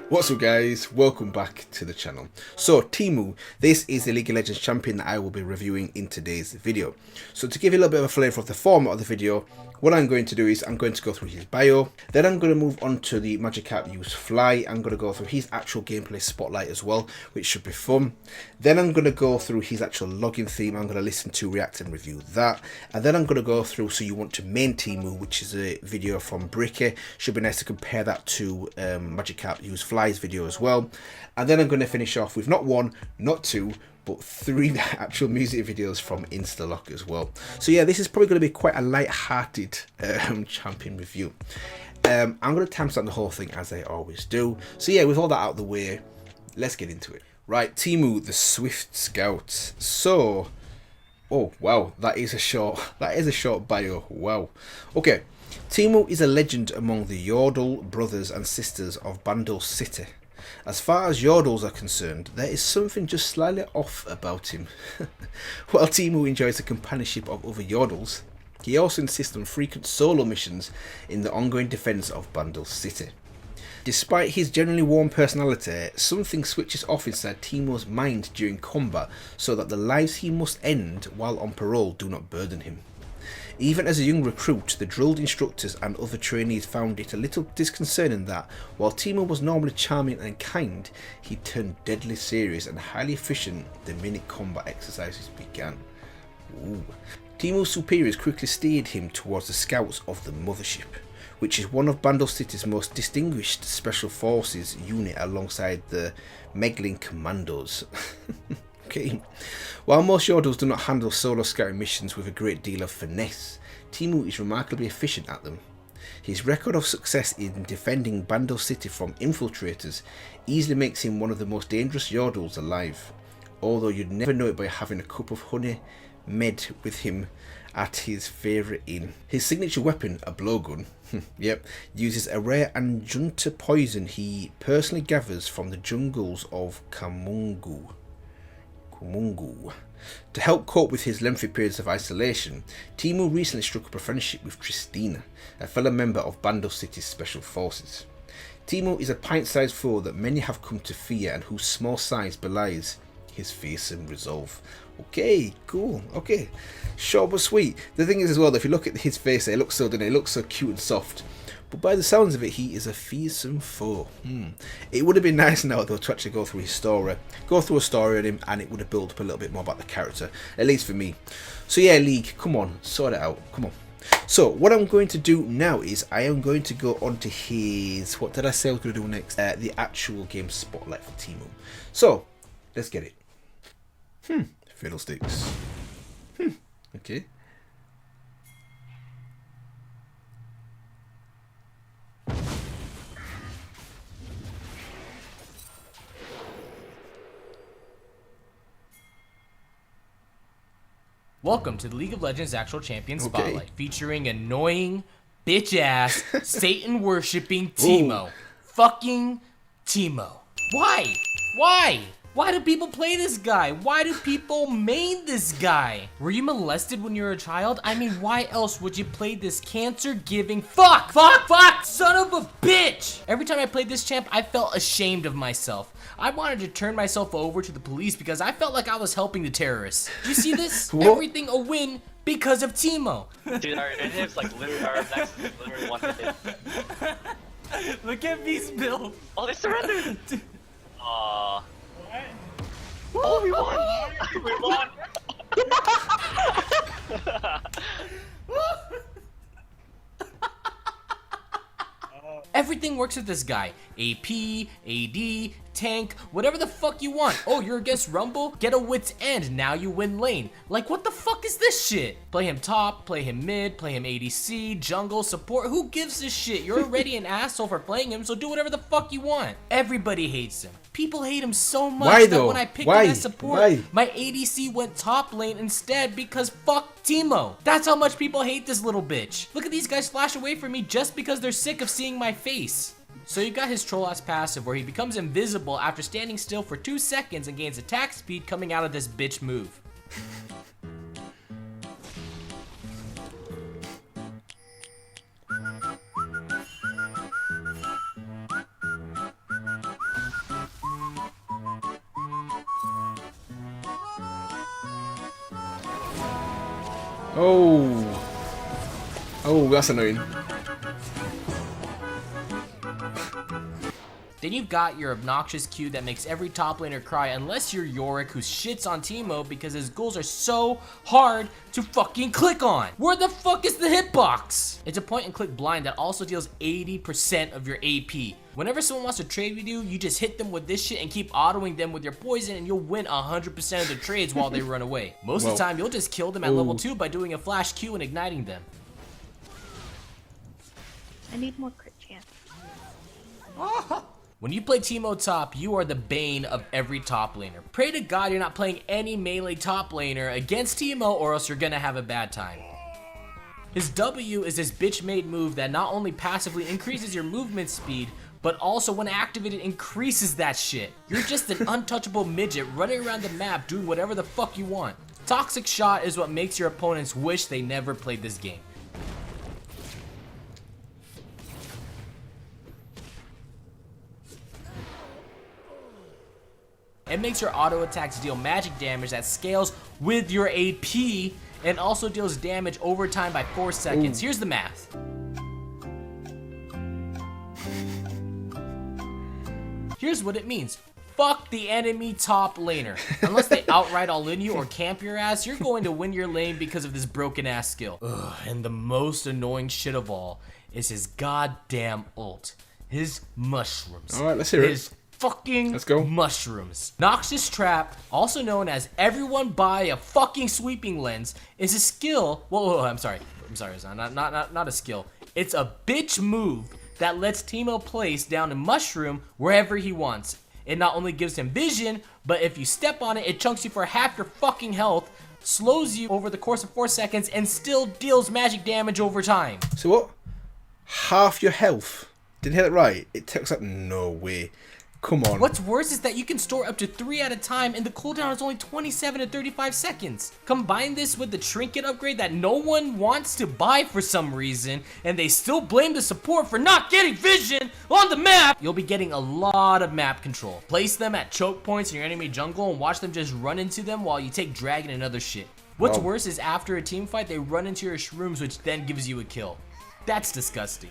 What's up guys, welcome back to the channel. So Teemo, this is the League of Legends champion that I will be reviewing in today's video. So to give you a little bit of a flavour of the format of the video, what I'm going to do is I'm going to go through his bio, then I'm going to move on to the Magikarp use Fly. I'm going to go through his actual gameplay spotlight as well, which should be fun. Then I'm going to go through his actual login theme. I'm going to listen to, react and review that. And then I'm going to go through So You Want to Main Teemo, which is a video from Bricky. Should be nice to compare that to Magikarp use Fly's video as well. And then I'm going to finish off with not one, not two, but 3 actual music videos from Instalock as well. So yeah, this is probably going to be quite a light-hearted champion review. I'm going to timestamp the whole thing as I always do. So yeah, with all that out of the way, let's get into it. Right, Teemo, the Swift Scout. So, oh wow, that is a short bio. Wow. Okay, Teemo is a legend among the Yordle brothers and sisters of Bandle City. As far as Yordles are concerned, there is something just slightly off about him. While Teemo enjoys the companionship of other Yordles, he also insists on frequent solo missions in the ongoing defence of Bandle City. Despite his generally warm personality, something switches off inside Teemo's mind during combat so that the lives he must end while on parole do not burden him. Even as a young recruit, the drilled instructors and other trainees found it a little disconcerting that, while Teemo was normally charming and kind, he turned deadly serious and highly efficient the minute combat exercises began. Ooh. Teemo's superiors quickly steered him towards the scouts of the Mothership, which is one of Bandle City's most distinguished special forces unit alongside the Meglin Commandos. Okay. While most Yordles do not handle solo scouting missions with a great deal of finesse, Teemo is remarkably efficient at them. His record of success in defending Bandle City from infiltrators easily makes him one of the most dangerous Yordles alive, although you'd never know it by having a cup of honey med with him at his favourite inn. His signature weapon, a blowgun, yep, uses a rare Anjunta poison he personally gathers from the jungles of Kamungu. To help cope with his lengthy periods of isolation, Teemo recently struck up a friendship with Tristina, a fellow member of Bandle City's special forces. Teemo is a pint-sized foe that many have come to fear and whose small size belies his fearsome resolve. Okay, cool, okay. Short but sweet. The thing is as well, that if you look at his face, it looks so cute and soft. But by the sounds of it, he is a fearsome foe. It would have been nice now though to actually go through his story. Go through a story on him and it would have built up a little bit more about the character. At least for me. So yeah, League, come on, sort it out. Come on. So what I'm going to do now is I am going to go on to his... What did I say I was going to do next? The actual game spotlight for Teemo. So, let's get it. Fiddlesticks. Okay. Welcome to the League of Legends Actual Champion Spotlight, featuring annoying, bitch-ass, Satan-worshipping Teemo. Fucking Teemo. Why? Why? Why do people play this guy? Why do people main this guy? Were you molested when you were a child? I mean, why else would you play this cancer-giving fuck, son of a bitch? Every time I played this champ, I felt ashamed of myself. I wanted to turn myself over to the police because I felt like I was helping the terrorists. You see this? Everything a win because of Teemo. Dude, our inhibs like literally our next is literally one hit. Look at V's build. Oh, they surrendered! Aww. Oh, we won! We won! Everything works with this guy. AP, AD, tank, whatever the fuck you want. Oh, you're against Rumble? Get a wit's end, now you win lane. Like, what the fuck is this shit? Play him top, play him mid, play him ADC, jungle, support, who gives a shit? You're already an asshole for playing him, so do whatever the fuck you want. Everybody hates him. People hate him so much that when I picked him as support, my ADC went top lane instead because fuck Teemo. That's how much people hate this little bitch. Look at these guys flash away from me just because they're sick of seeing my face. So you got his troll ass passive where he becomes invisible after standing still for 2 seconds and gains attack speed coming out of this bitch move. Oh. Oh, that's annoying. Then you've got your obnoxious Q that makes every top laner cry unless you're Yorick, who shits on Teemo because his goals are so hard to fucking click on. Where the fuck is the hitbox? It's a point and click blind that also deals 80% of your AP. Whenever someone wants to trade with you, you just hit them with this shit and keep autoing them with your poison and you'll win 100% of the trades while they run away. Most of the time, you'll just kill them at level 2 by doing a flash Q and igniting them. I need more crit chance. When you play Teemo top, you are the bane of every top laner. Pray to God you're not playing any melee top laner against Teemo or else you're gonna have a bad time. His W is this bitch-made move that not only passively increases your movement speed, but also when activated increases that shit. You're just an untouchable midget running around the map doing whatever the fuck you want. Toxic Shot is what makes your opponents wish they never played this game. It makes your auto attacks deal magic damage that scales with your AP and also deals damage over time by 4 seconds. Here's the math. Here's what it means. Fuck the enemy top laner. Unless they outright all in you or camp your ass, you're going to win your lane because of this broken ass skill. Ugh, and the most annoying shit of all is his goddamn ult. His mushrooms. Alright, let's hear it. Fucking Let's go. mushrooms. Noxious Trap, also known as everyone buy a fucking sweeping lens, is a skill. Whoa, I'm sorry, not a skill. It's a bitch move that lets Teemo place down a mushroom wherever he wants. It not only gives him vision, but if you step on it, it chunks you for half your fucking health, slows you over the course of 4 seconds, and still deals magic damage over time. So what? Half your health? Did you hear that right? It takes up. No way. Come on. What's worse is that you can store up to 3 at a time and the cooldown is only 27 to 35 seconds. Combine this with the trinket upgrade that no one wants to buy for some reason and they still blame the support for not getting vision on the map. You'll be getting a lot of map control. Place them at choke points in your enemy jungle and watch them just run into them while you take dragon and other shit. What's worse is after a team fight they run into your shrooms, which then gives you a kill. That's disgusting.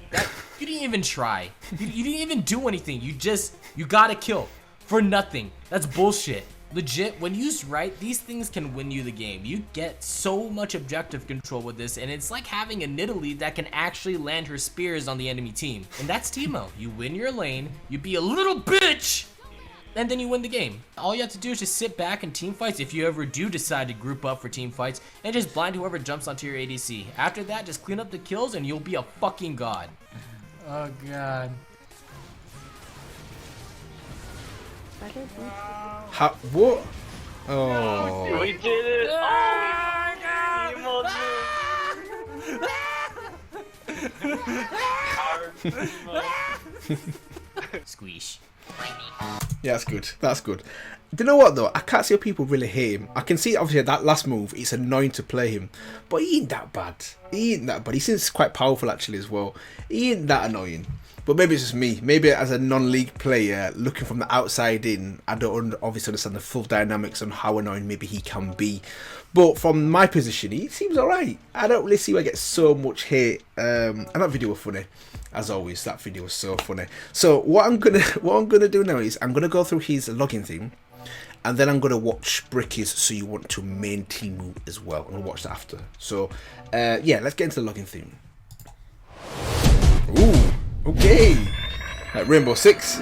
You didn't even try. You didn't even do anything. You got a kill for nothing. That's bullshit. Legit, when used right, these things can win you the game. You get so much objective control with this, and it's like having a Nidalee that can actually land her spears on the enemy team. And that's Teemo. You win your lane, you be a little bitch, and then you win the game. All you have to do is just sit back in team fights if you ever do decide to group up for team fights and just blind whoever jumps onto your ADC. After that, just clean up the kills and you'll be a fucking god. Oh god. What? Oh. We did it! Oh my god! Squeeze. Yeah, that's good. That's good. Do you know what though? I can't see how people really hate him. I can see obviously that last move, it's annoying to play him, but he ain't that bad. He ain't that bad. He seems quite powerful actually as well. He ain't that annoying. But maybe it's just me. Maybe as a non-league player looking from the outside in, I don't obviously understand the full dynamics on how annoying maybe he can be. But from my position, he seems alright. I don't really see why I get so much hate. And that video was funny. As always, that video was so funny. So what I'm gonna do now is I'm gonna go through his login thing, and then I'm gonna watch Bricky's So You Want to main Teemo as well. I'm gonna watch that after. So yeah, let's get into the login theme. Ooh. Okay, like Rainbow Six.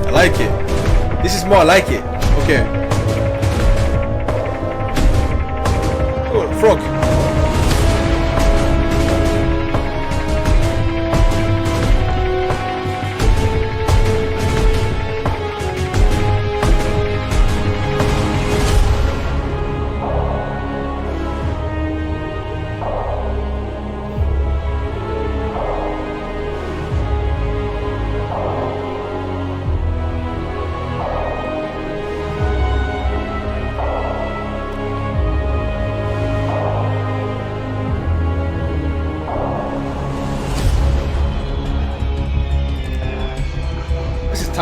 I like it. This is more like it. Okay. Oh, frog.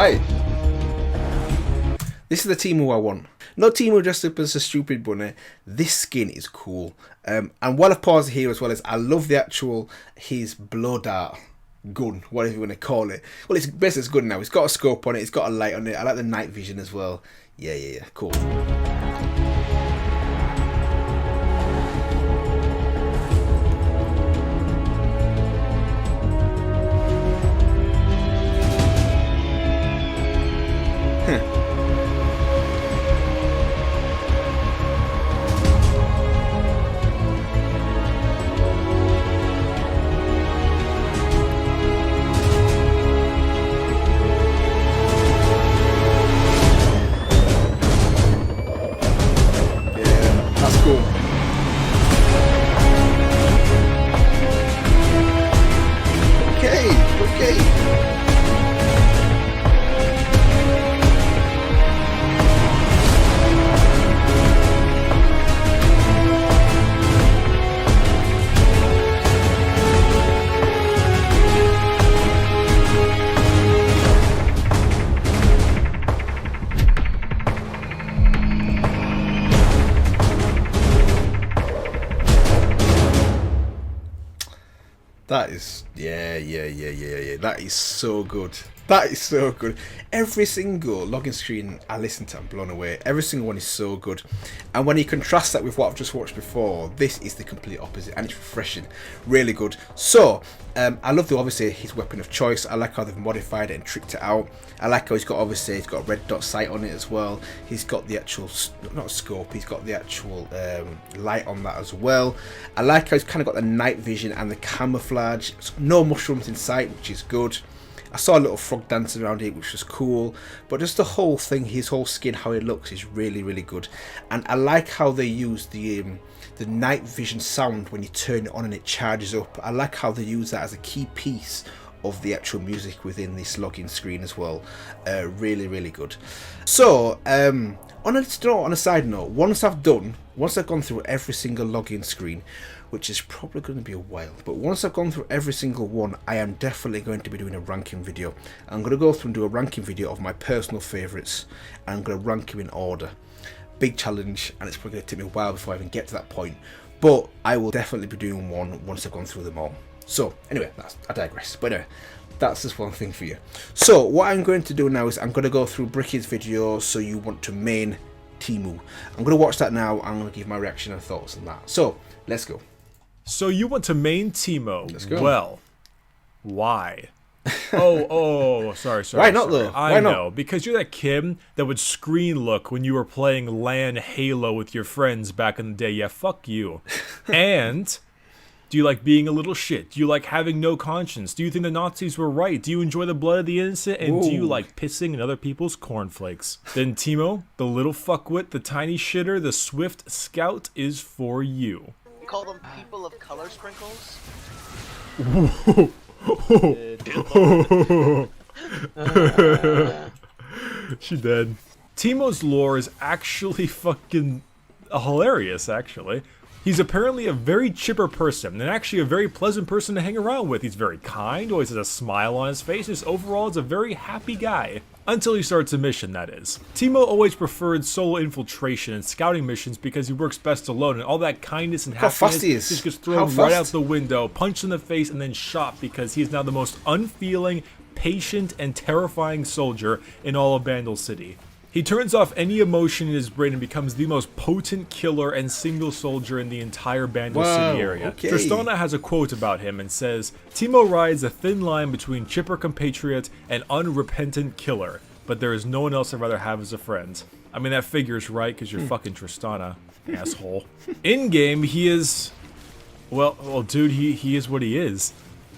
Hi. This is the Teemo I want. Not Teemo dressed up as a stupid bunny. This skin is cool. And while I've paused here as well as I love the actual his blow dart gun, whatever you want to call it. Well, it's basically it's good now. It's got a scope on it. It's got a light on it. I like the night vision as well. Yeah. Cool. That is, yeah. That is so good. That is so good. Every single login screen I listen to, I'm blown away. Every single one is so good. And when you contrast that with what I've just watched before, this is the complete opposite, and it's refreshing. Really good. So, I love obviously his weapon of choice. I like how they've modified it and tricked it out. I like how he's got a red dot sight on it as well. He's got the actual, not scope, he's got the actual light on that as well. I like how he's kind of got the night vision and the camouflage. No mushrooms in sight, which is good. I saw a little frog dancing around here, which was cool, but just the whole thing, his whole skin, how it looks is really good. And I like how they use the night vision sound when you turn it on and it charges up. I like how they use that as a key piece of the actual music within this login screen as well. Really good. So on a side note, once I've gone through every single login screen, which is probably going to be a while, but once I've gone through every single one, I am definitely going to be doing a ranking video. I'm going to go through and do a ranking video of my personal favourites, and I'm going to rank them in order. Big challenge, and it's probably going to take me a while before I even get to that point, but I will definitely be doing one once I've gone through them all. So anyway, I digress, but anyway, that's just one thing for you. So what I'm going to do now is I'm going to go through Bricky's video, So You Want to Main Teemo. I'm going to watch that now. I'm going to give my reaction and thoughts on that. So let's go. So you want to main Teemo? Let's go. Well, why? Oh, sorry. Why not though? I know, because you're that kid that would screen look when you were playing LAN Halo with your friends back in the day. Yeah, fuck you. And do you like being a little shit? Do you like having no conscience? Do you think the Nazis were right? Do you enjoy the blood of the innocent? And do you like pissing in other people's cornflakes? Then Teemo, the little fuckwit, the tiny shitter, the swift scout is for you. Call them people of color sprinkles. She dead. Teemo's lore is actually fucking hilarious, actually. He's apparently a very chipper person, and actually a very pleasant person to hang around with. He's very kind, always has a smile on his face, just overall is a very happy guy. Until he starts a mission, that is. Teemo always preferred solo infiltration and scouting missions because he works best alone, and all that kindness and happiness just gets thrown right out the window, punched in the face, and then shot because he is now the most unfeeling, patient, and terrifying soldier in all of Bandle City. He turns off any emotion in his brain and becomes the most potent killer and single soldier in the entire Bandle City area. Okay. Tristana has a quote about him and says, Teemo rides a thin line between chipper compatriot and unrepentant killer, but there is no one else I'd rather have as a friend. I mean, that figures right, because you're fucking Tristana, asshole. In-game, he is... Well, dude, he is what he is.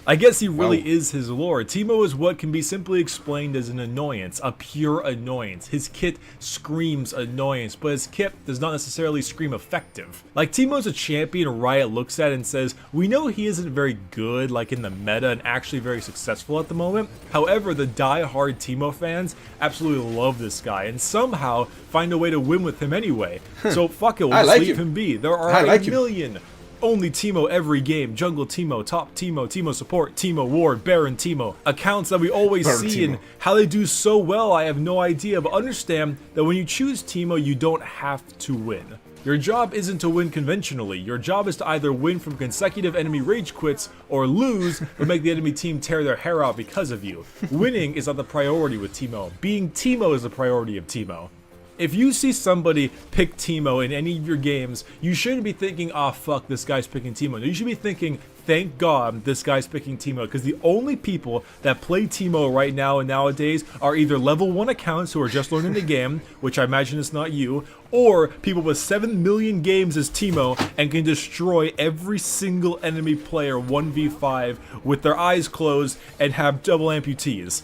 I guess he really is his lore. Teemo is what can be simply explained as an annoyance, a pure annoyance. His kit screams annoyance, but his kit does not necessarily scream effective. Like, Teemo's a champion Riot looks at and says, we know he isn't very good, like in the meta, and actually very successful at the moment. However, the die-hard Teemo fans absolutely love this guy, and somehow find a way to win with him anyway. So fuck it, we'll just leave him be. There are a million Only Teemo every game. Jungle Teemo, Top Teemo, Teemo Support, Teemo Ward, Baron Teemo. Accounts that we always Baron see Teemo. and how they do so well, I have no idea. But understand that when you choose Teemo, you don't have to win. Your job isn't to win conventionally. Your job is to either win from consecutive enemy rage quits or lose but make the enemy team tear their hair out because of you. Winning is not the priority with Teemo. Being Teemo is the priority of Teemo. If you see somebody pick Teemo in any of your games, you shouldn't be thinking, "Ah, fuck, this guy's picking Teemo." No, you should be thinking, "Thank God this guy's picking Teemo," because the only people that play Teemo right now and nowadays are either level 1 accounts who are just learning the game, which I imagine is not you, or people with 7 million games as Teemo and can destroy every single enemy player 1v5 with their eyes closed and have double amputees.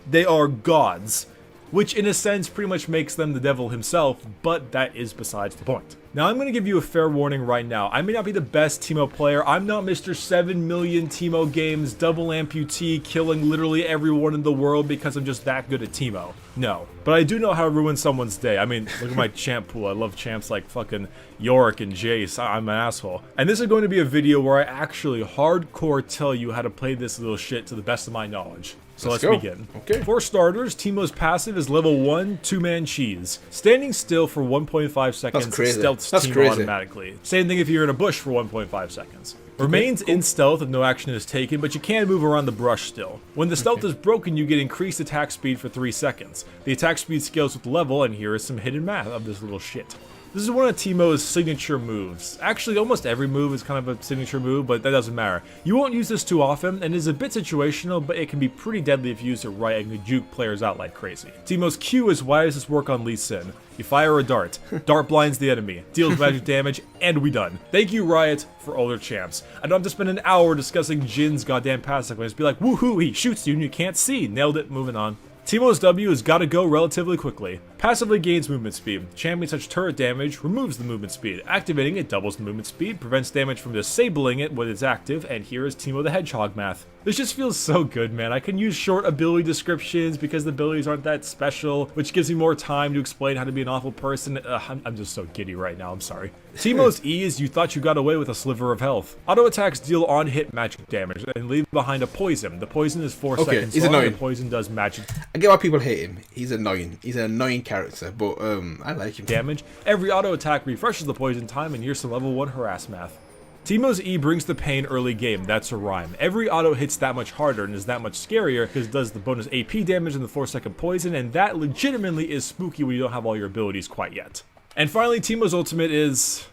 They are gods. Which in a sense pretty much makes them the devil himself, but that is besides the point. Now I'm going to give you a fair warning right now. I may not be the best Teemo player. I'm not Mr. 7 million Teemo games, double amputee, killing literally everyone in the world because I'm just that good at Teemo. No. But I do know how to ruin someone's day. I mean, look at my champ pool. I love champs like fucking Yorick and Jace. I'm an asshole. And this is going to be a video where I actually hardcore tell you how to play this little shit to the best of my knowledge. So let's begin. Okay. For starters, Teemo's passive is level 1 2-man cheese. Standing still for 1.5 seconds crazy. stealths That's Teemo crazy. automatically. Same thing if you're in a bush for 1.5 seconds. Remains in stealth if no action is taken, but you can move around the brush still. When the stealth is broken, you get increased attack speed for 3 seconds. The attack speed scales with level, and here is some hidden math of this little shit. This is one of Teemo's signature moves. Actually, almost every move is kind of a signature move, but that doesn't matter. You won't use this too often, and is a bit situational, but it can be pretty deadly if you use it right and can juke players out like crazy. Teemo's Q is why does this work on TheReelSym? You fire a dart. Dart blinds the enemy, deals magic damage, and we done. Thank you, Riot, for all their champs. I don't have to spend an hour discussing Jin's goddamn passive. I just be like, woohoo, he shoots you and you can't see. Nailed it, moving on. Teemo's W has got to go relatively quickly. Passively gains movement speed. Champions such turret damage removes the movement speed. Activating it doubles the movement speed, prevents damage from disabling it when it's active, and here is Teemo the Hedgehog math. This just feels so good, man. I can use short ability descriptions because the abilities aren't that special, which gives me more time to explain how to be an awful person. I'm just so giddy right now, I'm sorry. Teemo's E is you thought you got away with a sliver of health. Auto attacks deal on-hit magic damage and leave behind a poison. The poison is 4 seconds he's long, annoying. and the poison does magic I get why people hate him. He's annoying. He's an annoying character, but I like him. damage. Every auto attack refreshes the poison time, and here's some level 1 harass math. Teemo's E brings the pain early game, that's a rhyme. Every auto hits that much harder and is that much scarier because it does the bonus AP damage and the 4-second poison, and that legitimately is spooky when you don't have all your abilities quite yet. And finally, Teemo's ultimate is...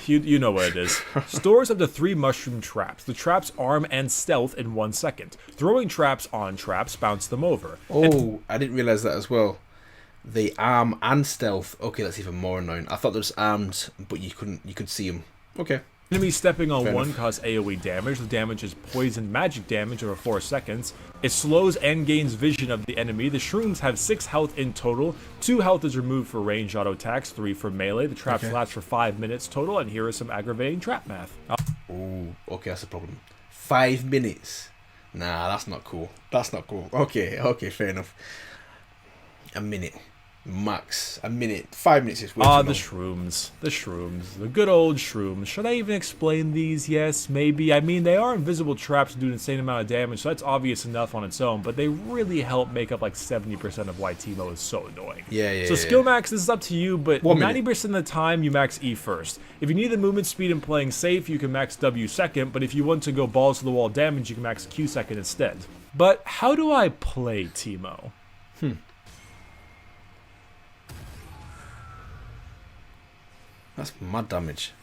You know what it is. Stores up to 3 mushroom traps. The traps arm and stealth in 1 second. Throwing traps on traps bounce them over. Oh, I didn't realize that as well. They arm and stealth. Okay, that's even more annoying. I thought they were just armed, but you could see them. Okay. Enemies stepping on Fair one enough. cause AoE damage. The damage is poison magic damage over 4 seconds. It slows and gains vision of the enemy. The shrooms have 6 health in total. 2 health is removed for range auto attacks, 3 for melee. The traps last for 5 minutes total, and here is some aggravating trap math. Oh, okay, that's a problem. 5 minutes. Nah, that's not cool. That's not cool. Okay, fair enough. A minute. Max. A minute. 5 minutes is way too long. The shrooms. The good old shrooms. Should I even explain these? Yes, maybe. I mean, they are invisible traps and do an insane amount of damage, so that's obvious enough on its own, but they really help make up like 70% of why Teemo is so annoying. Yeah. So skill max, this is up to you, but 1 minute. 90% of the time you max E first. If you need the movement speed and playing safe, you can max W second, but if you want to go balls to the wall damage, you can max Q second instead. But how do I play Teemo? That's mad damage.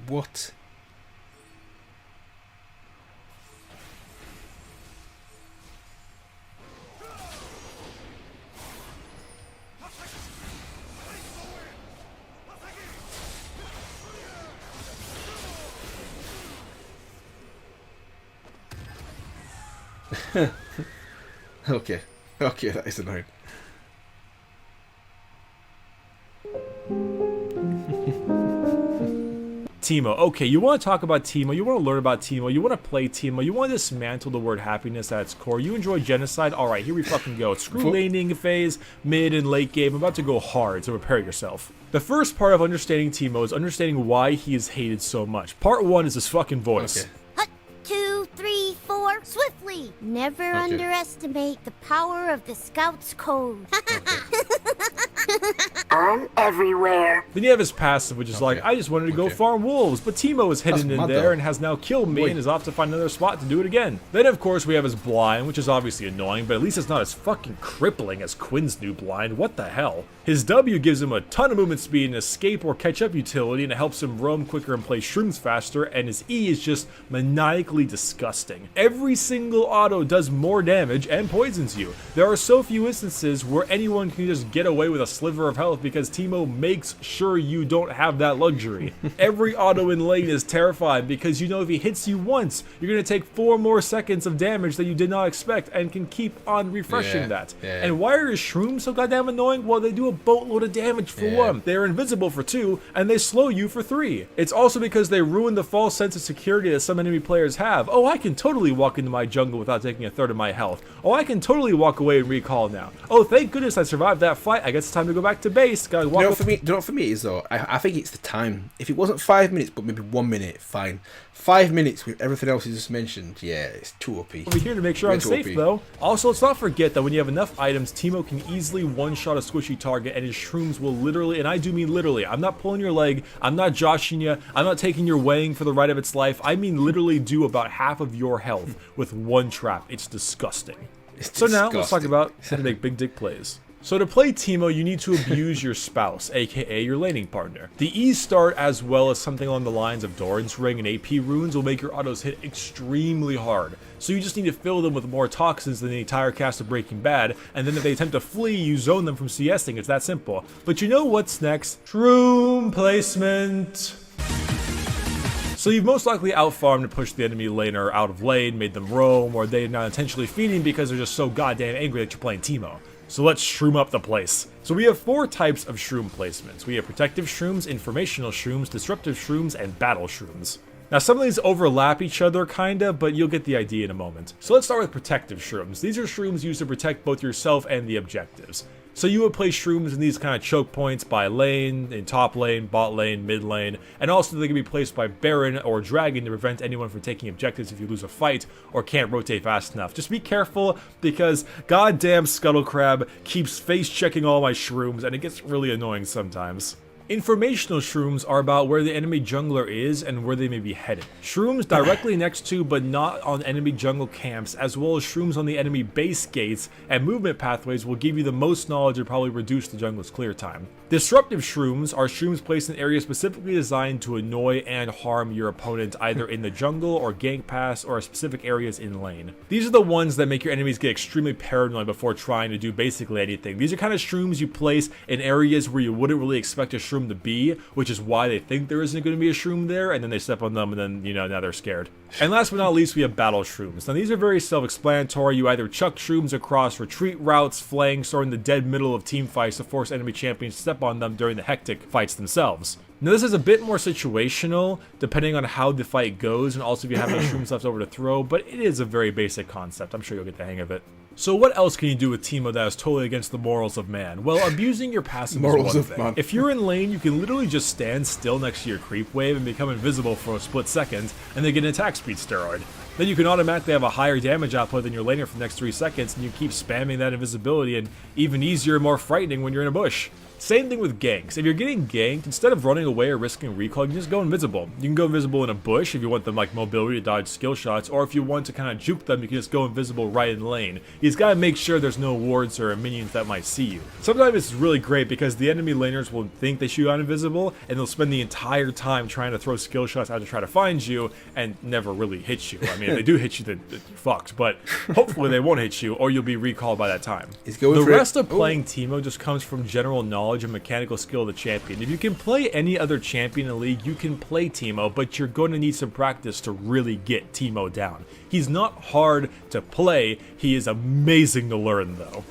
What? Okay, that is annoying. Teemo. Okay, you want to talk about Teemo, you want to learn about Teemo, you want to play Teemo, you want to dismantle the word happiness at its core. You enjoy genocide? Alright, here we fucking go. Screw laning phase, mid and late game. I'm about to go hard, so prepare yourself. The first part of understanding Teemo is understanding why he is hated so much. Part 1 is his fucking voice. Okay. 2, 3, 4, swiftly. Never underestimate the power of the Scout's code. I'm everywhere. Then you have his passive, which is like, I just wanted to go farm wolves, but Teemo is hidden in there and has now killed me and is off to find another spot to do it again. Then, of course, we have his blind, which is obviously annoying, but at least it's not as fucking crippling as Quinn's new blind. What the hell? His W gives him a ton of movement speed and escape or catch up utility, and it helps him roam quicker and play shrooms faster, and his E is just maniacally disgusting. Every single auto does more damage and poisons you. There are so few instances where anyone can just get away with a sliver of health because Teemo makes sure you don't have that luxury. Every auto in lane is terrifying because you know if he hits you once, you're going to take 4 more seconds of damage that you did not expect and can keep on refreshing that. And why are his shrooms so goddamn annoying? Well, they do a boatload of damage for 1. They're invisible for 2, and they slow you for 3. It's also because they ruin the false sense of security that some enemy players have. Oh, I can totally walk into my jungle without taking a third of my health. Oh, I can totally walk away and recall now. Oh, thank goodness I survived that fight. I guess it's time to go back to base. Gotta walk For me, for me it is though. I think it's the time. If it wasn't 5 minutes, but maybe 1 minute, fine. 5 minutes with everything else you just mentioned, yeah, it's too OP. Over here to make sure I'm safe though. Also, let's not forget that when you have enough items, Teemo can easily one-shot a squishy target, and his shrooms will literally, and I do mean literally, I'm not pulling your leg, I'm not joshing you, I'm not taking your weighing for the ride of its life. I mean literally do about half of your health with 1 trap. It's disgusting. So now let's talk about how to make big dick plays. So to play Teemo, you need to abuse your spouse, aka your laning partner. The E start, as well as something along the lines of Doran's Ring and AP runes, will make your autos hit extremely hard. So you just need to fill them with more toxins than the entire cast of Breaking Bad, and then if they attempt to flee, you zone them from CSing. It's that simple. But you know what's next? Shroom placement. So you've most likely out-farmed to push the enemy laner out of lane, made them roam, or they're not intentionally feeding because they're just so goddamn angry that you're playing Teemo. So let's shroom up the place. So we have 4 types of shroom placements. We have protective shrooms, informational shrooms, disruptive shrooms, and battle shrooms. Now some of these overlap each other kinda, but you'll get the idea in a moment. So let's start with protective shrooms. These are shrooms used to protect both yourself and the objectives. So you would place shrooms in these kind of choke points by lane, in top lane, bot lane, mid lane, and also they can be placed by Baron or Dragon to prevent anyone from taking objectives if you lose a fight or can't rotate fast enough. Just be careful because goddamn Scuttle Crab keeps face checking all my shrooms and it gets really annoying sometimes. Informational shrooms are about where the enemy jungler is and where they may be headed. Shrooms directly next to but not on enemy jungle camps, as well as shrooms on the enemy base gates and movement pathways, will give you the most knowledge and probably reduce the jungle's clear time. Disruptive shrooms are shrooms placed in areas specifically designed to annoy and harm your opponent either in the jungle or gank pass or specific areas in lane. These are the ones that make your enemies get extremely paranoid before trying to do basically anything. These are kind of shrooms you place in areas where you wouldn't really expect a shroom to be, which is why they think there isn't going to be a shroom there, and then they step on them and then, you know, now they're scared. And last but not least, we have battle shrooms. Now these are very self-explanatory. You either chuck shrooms across retreat routes, flanks, or in the dead middle of team fights to force enemy champions to step on them during the hectic fights themselves. Now this is a bit more situational, depending on how the fight goes, and also if you have any shrooms left over to throw, but it is a very basic concept. I'm sure you'll get the hang of it. So what else can you do with Teemo that is totally against the morals of man? Well, abusing your passive is one thing. If you're in lane, you can literally just stand still next to your creep wave and become invisible for a split second, and then get an attack speed steroid. Then you can automatically have a higher damage output than your laner for the next 3 seconds, and you keep spamming that invisibility, and even easier and more frightening when you're in a bush. Same thing with ganks. If you're getting ganked, instead of running away or risking recall, you can just go invisible. You can go invisible in a bush if you want them like mobility to dodge skill shots, or if you want to kind of juke them, you can just go invisible right in lane. You just gotta make sure there's no wards or minions that might see you. Sometimes it's really great because the enemy laners will think they shoot out invisible, and they'll spend the entire time trying to throw skill shots out to try to find you, and never really hit you. I mean, if they do hit you, then you're fucked, but hopefully they won't hit you, or you'll be recalled by that time. The rest of playing Teemo just comes from general knowledge and mechanical skill of the champion. If you can play any other champion in the league, you can play Teemo, but you're going to need some practice to really get Teemo down. He's not hard to play, he is 1 amazing to learn, though.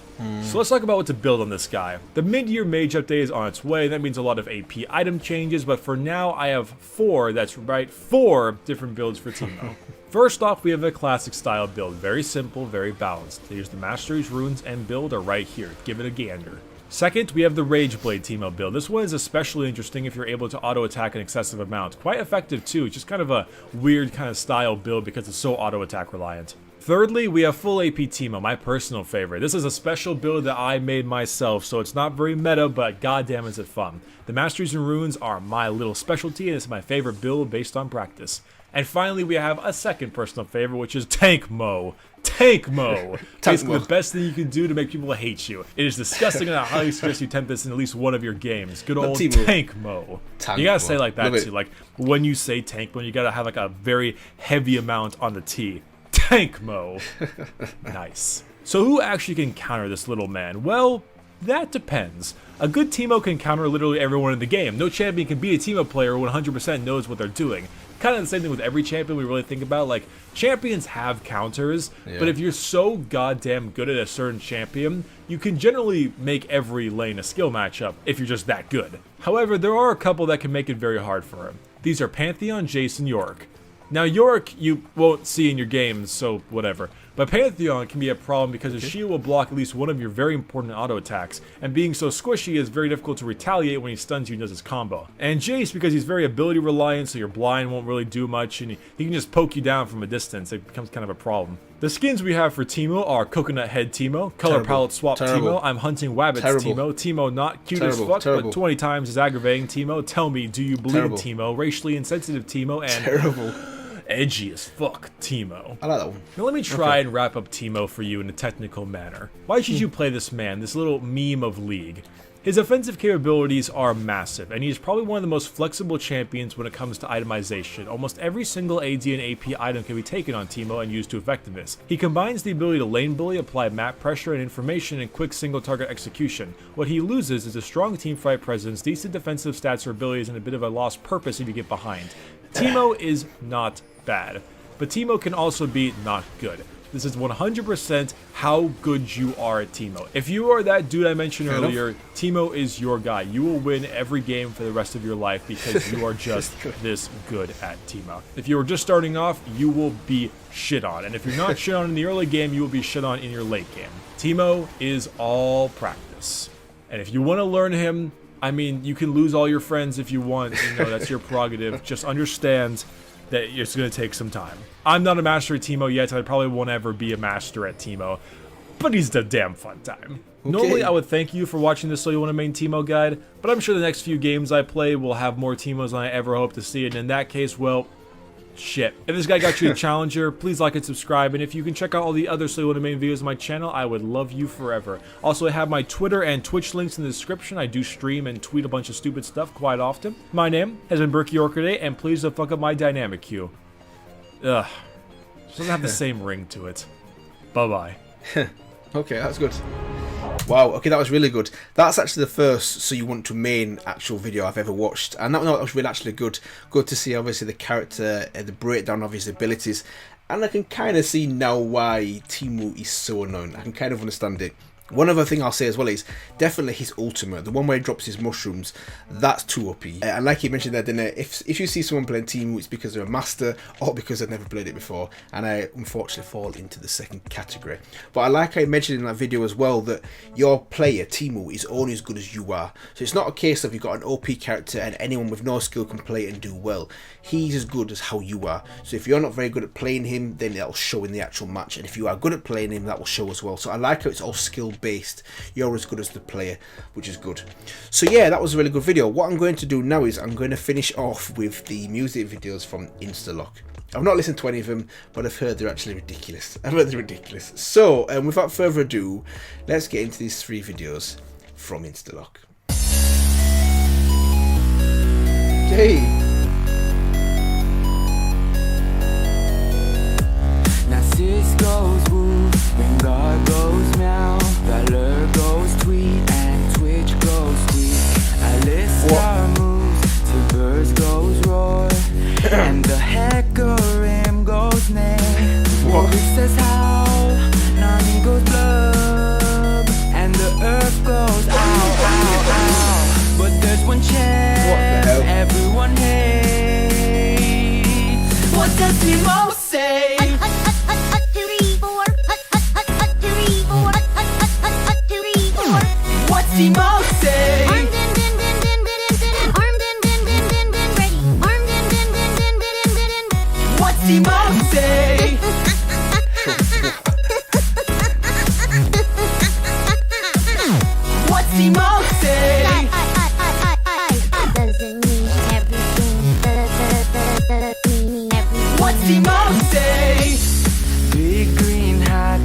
So let's talk about what to build on this guy. The mid-year mage update is on its way. That means a lot of AP item changes, but for now I have 4, that's right, 4 different builds for Teemo. First off, we have a classic style build. Very simple, very balanced. Here's the Masteries, Runes, and build are right here. Give it a gander. Second, we have the Rage Blade Teemo build. This one is especially interesting if you're able to auto-attack an excessive amount. Quite effective too, it's just kind of a weird kind of style build because it's so auto-attack reliant. Thirdly, we have full AP Teemo, my personal favorite. This is a special build that I made myself, so it's not very meta, but goddamn is it fun. The Masteries and Runes are my little specialty, and it's my favorite build based on practice. And finally, we have a second personal favorite, which is Tank Mo. Tank Mo! Basically the best thing you can do to make people hate you. It is disgusting, and I highly suggest you attempt this in at least one of your games. Good old Tank Mo. You gotta say like that too. Like, when you say Tank Mo, you gotta have like a very heavy amount on the T. Tank Mo. Nice. So who actually can counter this little man? Well, that depends. A good Teemo can counter literally everyone in the game. No champion can be a Teemo player who 100% knows what they're doing. Kind of the same thing with every champion we really think about. Like, champions have counters, but if you're so goddamn good at a certain champion, you can generally make every lane a skill matchup if you're just that good. However, there are a couple that can make it very hard for him. These are Pantheon, Jace, and Yorick. Now, Yorick you won't see in your games, so whatever. But Pantheon can be a problem because his shield will block at least one of your very important auto attacks, and being so squishy, it's very difficult to retaliate when he stuns you and does his combo. And Jace, because he's very ability reliant, so your blind won't really do much, and he can just poke you down from a distance. It becomes kind of a problem. The skins we have for Teemo are Coconut Head Teemo, Color Palette Swap Teemo, I'm Hunting Wabbits Teemo, Teemo not cute as fuck, but 20 times as aggravating Teemo, Tell Me Do You Bleed Teemo, Racially Insensitive Teemo, and edgy as fuck Teemo. I like that one. Now let me try and wrap up Teemo for you in a technical manner. Why should you play this man, this little meme of League? His offensive capabilities are massive, and he is probably one of the most flexible champions when it comes to itemization. Almost every single AD and AP item can be taken on Teemo and used to effectiveness. He combines the ability to lane bully, apply map pressure and information, and quick single target execution. What he loses is a strong teamfight presence, decent defensive stats or abilities, and a bit of a lost purpose if you get behind. Teemo is not bad, but Teemo can also be not good. This is 100% how good you are at Teemo. If you are that dude I mentioned earlier, Teemo is your guy. You will win every game for the rest of your life because you are just this good at Teemo. If you are just starting off, you will be shit on. And if you're not shit on in the early game, you will be shit on in your late game. Teemo is all practice. And if you want to learn him, I mean, you can lose all your friends if you want. You know, that's your prerogative. Just understand that it's going to take some time. I'm not a master at Teemo yet, and I probably won't ever be a master at Teemo, but he's a damn fun time. Normally, I would thank you for watching this So You Want to Main Teemo guide, but I'm sure the next few games I play will have more Teemos than I ever hope to see, and in that case, well, shit. If this guy got you a challenger, please like and subscribe, and if you can check out all the other So You Want to Main videos on my channel, I would love you forever. Also, I have my Twitter and Twitch links in the description. I do stream and tweet a bunch of stupid stuff quite often. My name has been Berkey Orchid, and please don't fuck up my dynamic queue. Ugh. It doesn't have the same ring to it. Bye-bye. Okay, that's good. Wow, okay, that was really good. That's actually the first So You Want to Main actual video I've ever watched, and that was really actually good. Good to see, obviously, the character and the breakdown of his abilities, and I can kind of see now why Teemo is so annoying. I can kind of understand it. One other thing I'll say as well is definitely his ultimate, the one where he drops his mushrooms, that's too OP. And like you mentioned there, Dinner, if you see someone playing Teemo, it's because they're a master or because they've never played it before. And I unfortunately fall into the second category. But I like I mentioned in that video as well that your player, Teemo, is only as good as you are. So it's not a case of you've got an OP character and anyone with no skill can play it and do well. He's as good as how you are. So if you're not very good at playing him, then that'll show in the actual match. And if you are good at playing him, that will show as well. So I like how it's all skill based. You're as good as the player, which is good. So yeah, that was a really good video. What I'm going to do now is I'm going to finish off with the music videos from Instalock. I've not listened to any of them, but I've heard they're actually ridiculous. I've heard they're ridiculous. So without further ado, let's get into these 3 videos from Instalock. Hey. Now sis goes woo, Vanguard goes meow, Valor goes tweet, and Twitch goes squeak. Alistar moves, to birds goes roar, and the Hecarim goes neigh. Warwick says howl, Nani goes blow. does Teemo say? What's Teemo say? What's Teemo say? What's Teemo say? Doesn't mean everything. Meaning everything. What's Teemo say? Big green hat,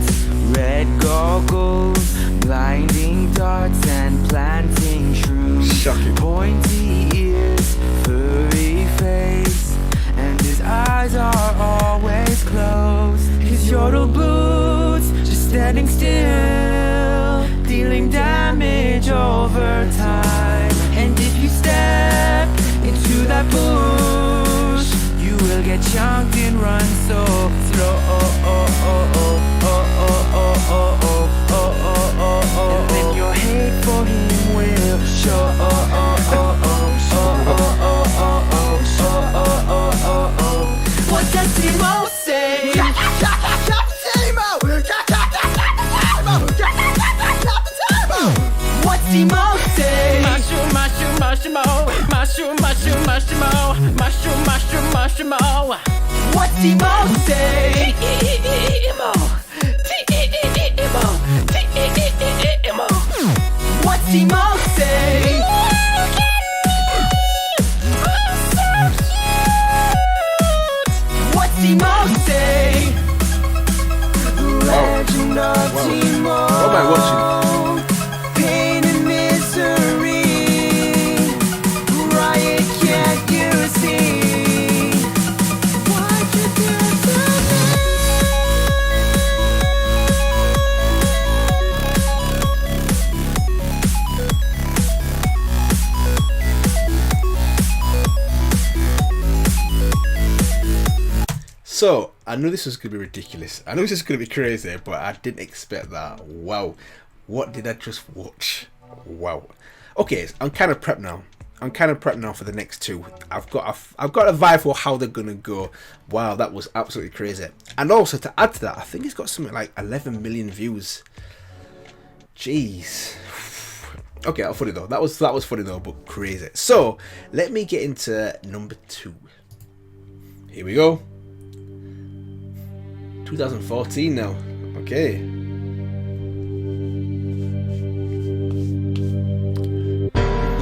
red goggles, blinding darts and planting shrooms. Shocking. Pointy ears, furry face, and his eyes are always closed. His yodel boots just standing still, dealing damage over time. And if you step into that bush, you will get chunked and run so slow. And then your hate for him will show. What does Teemo say? What's Teemo say? Mushroom, mushroom, mushroom, oh. Mushroom, mushroom, mushroom, oh. Mushroom, mushroom, mushroom, oh. What's Teemo say? Teemo, Teemo, Teemo. What's Teemo say? What's Teemo say? Legend of Teemo. What am I watching? Pain and misery. Riot, can't you see? What you do to So, I knew this was going to be ridiculous. I knew this was going to be crazy, but I didn't expect that. Wow. What did I just watch? Wow. Okay, I'm kind of prepped now. I'm kind of prepped now for the next two. I've got a vibe for how they're going to go. Wow, that was absolutely crazy. And also, to add to that, I think it's got something like 11 million views. Jeez. Okay, that was funny though. That was funny though, but crazy. So, let me get into number 2. Here we go. 2014 now. Okay.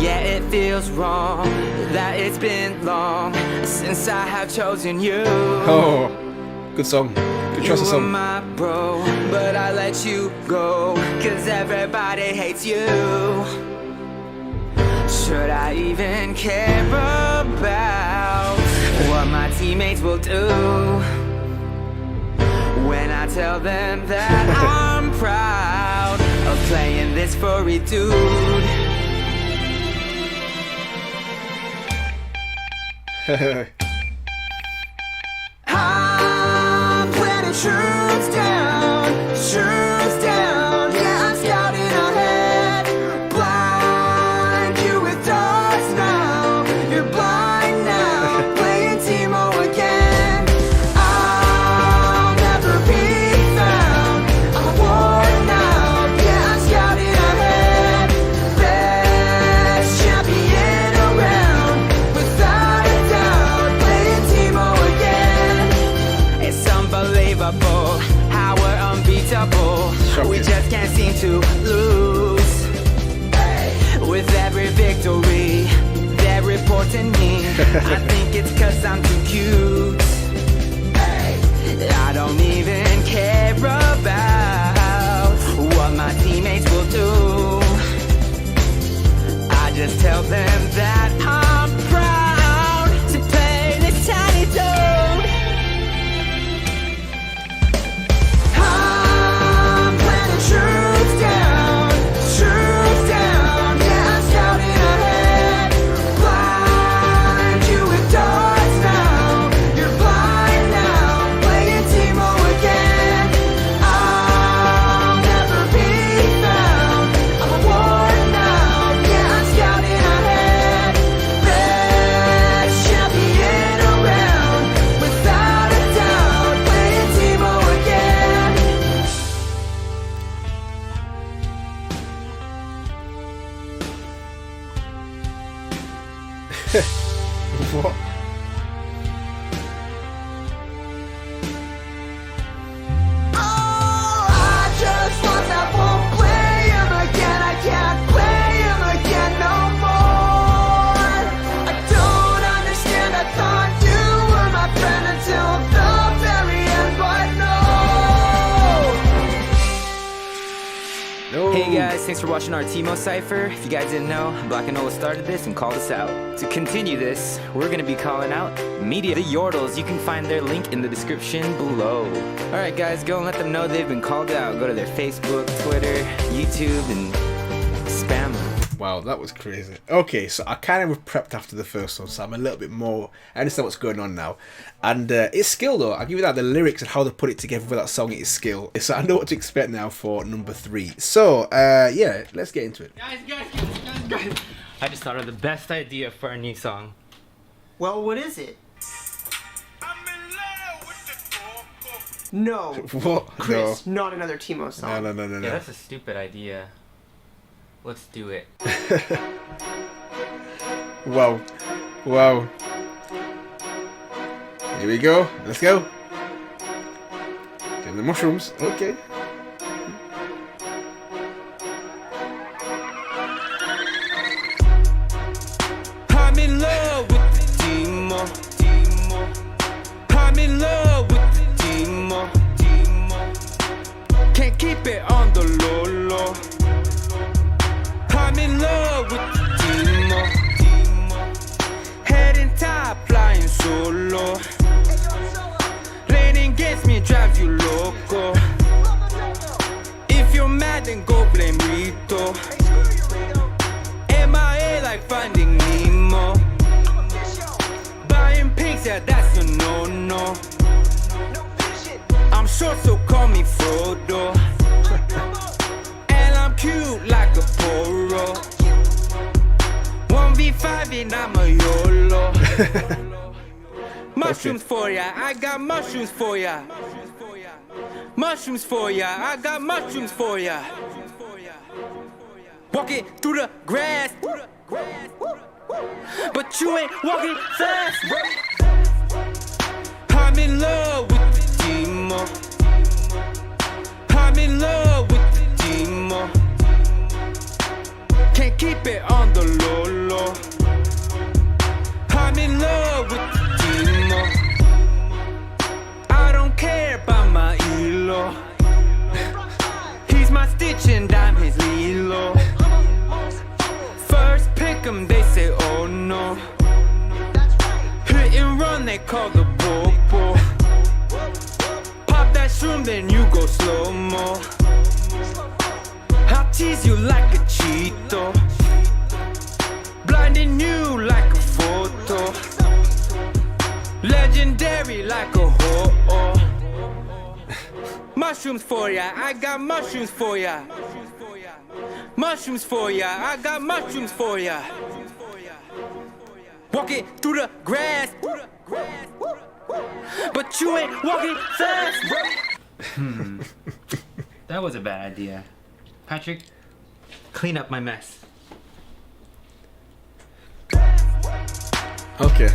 Yeah, it feels wrong that it's been long since I have chosen you. Oh, good song. Good choice of You were song. my bro, but I let you go, 'cause everybody hates you. Should I even care about what my teammates will do when I tell them that I'm proud of playing this furry dude? I'm planning shrooms down, yeah, I'm scouting ahead. Blind you with darts now, you're blind now, playing Teemo again. I'll never be found, I'm a war now, yeah, I'm scouting ahead. Best champion around, without a doubt, playing Teemo again. It's unbelievable how we're unbeatable. We just can't seem to lose. With every victory, they're reporting me. I think it's 'cause I'm too cute. I don't even care about what my teammates will do. I just tell them that I'm proud to play this tiny dude. I'm planning shrooms down, yeah, I'm scouting ahead. Blind you with darts now, you're blind now, playing Teemo guys, thanks for watching our Teemo Cypher. If you guys didn't know, Black and Nola started this and called us out. To continue this, we're gonna be calling out Media, the Yordles. You can find their link in the description below. Alright guys, go and let them know they've been called out. Go to their Facebook, Twitter, YouTube, and spam them. Wow, that was crazy. Okay, so I kind of prepped after the first one, so I'm a little bit more... I understand what's going on now. And it's skill though, I'll give you that. The lyrics and how they put it together for that song is skill. So I know what to expect now for number 3. So, yeah, let's get into it. Guys. I just thought of the best idea for a new song. Well, what is it? No. What? Chris, No. not another Teemo song. No. Yeah, that's a stupid idea. Let's do it. Wow. Here we go. Let's go. Get the mushrooms. Okay. I'm in love with the Teemo. I'm in love with the Teemo. Can't keep it on the low. I'm in love with the Teemo. Heading top, flying solo. Playing against me drives you loco. If you're mad, then go blame Rito. MIA like Finding Nemo. Buying pigs, yeah, that's a no-no. I'm short, so call me Frodo. And I'm cute like a poro. 1v5 and I'm a YOLO. Mushrooms for ya, I got mushrooms for ya. Mushrooms for ya, I got mushrooms for ya. Walking through the grass, but you ain't walking fast. I'm in love with the Teemo. I'm in love with the Teemo. Can't keep it on the low. I'm in love with the Teemo. I don't care about my elo. He's my Stitch and I'm his Lilo. First pick 'em, they say oh no. Hit and run, they call the popo. Pop that shroom, then you go slow-mo. I'll tease you like a Cheeto. Blinding you like a photo. Legendary like a ho-oh. Mushrooms for ya, I got mushrooms for ya. Mushrooms for ya, I got mushrooms for ya. Walking through the grass, but you ain't walking fast. That was a bad idea. Patrick, clean up my mess. Okay.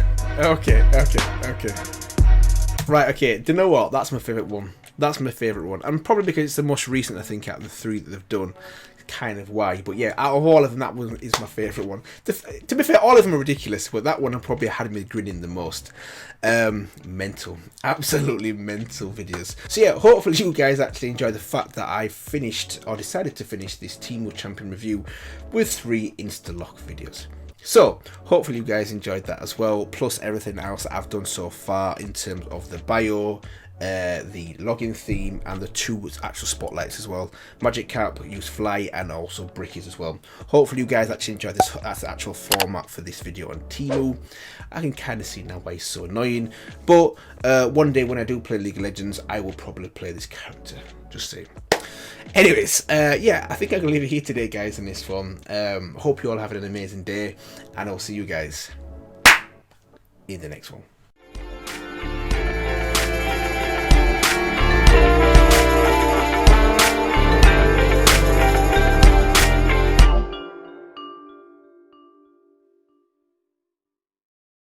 Right, okay. Do you know what? That's my favourite one. And probably because it's the most recent, I think, out of the 3 that they've done. Kind of why. But yeah, out of all of them, that one is my favourite one. To be fair, all of them are ridiculous, but that one I probably had me grinning the most. Mental. Absolutely mental videos. So yeah, hopefully you guys actually enjoy the fact that I finished, or decided to finish, this Teemo Champion review with 3 Insta-Lock videos. So, hopefully you guys enjoyed that as well, plus everything else that I've done so far in terms of the bio, the login theme, and the 2 actual spotlights as well. Magic Cap, use Fly, and also Brickies as well. Hopefully you guys actually enjoyed this. That's the actual format for this video on Teemo. I can kind of see now why it's so annoying, but one day when I do play League of Legends, I will probably play this character, just saying. Anyways, yeah, I think I'm going to leave it here today, guys, in this one. Hope you all have an amazing day, and I'll see you guys in the next one.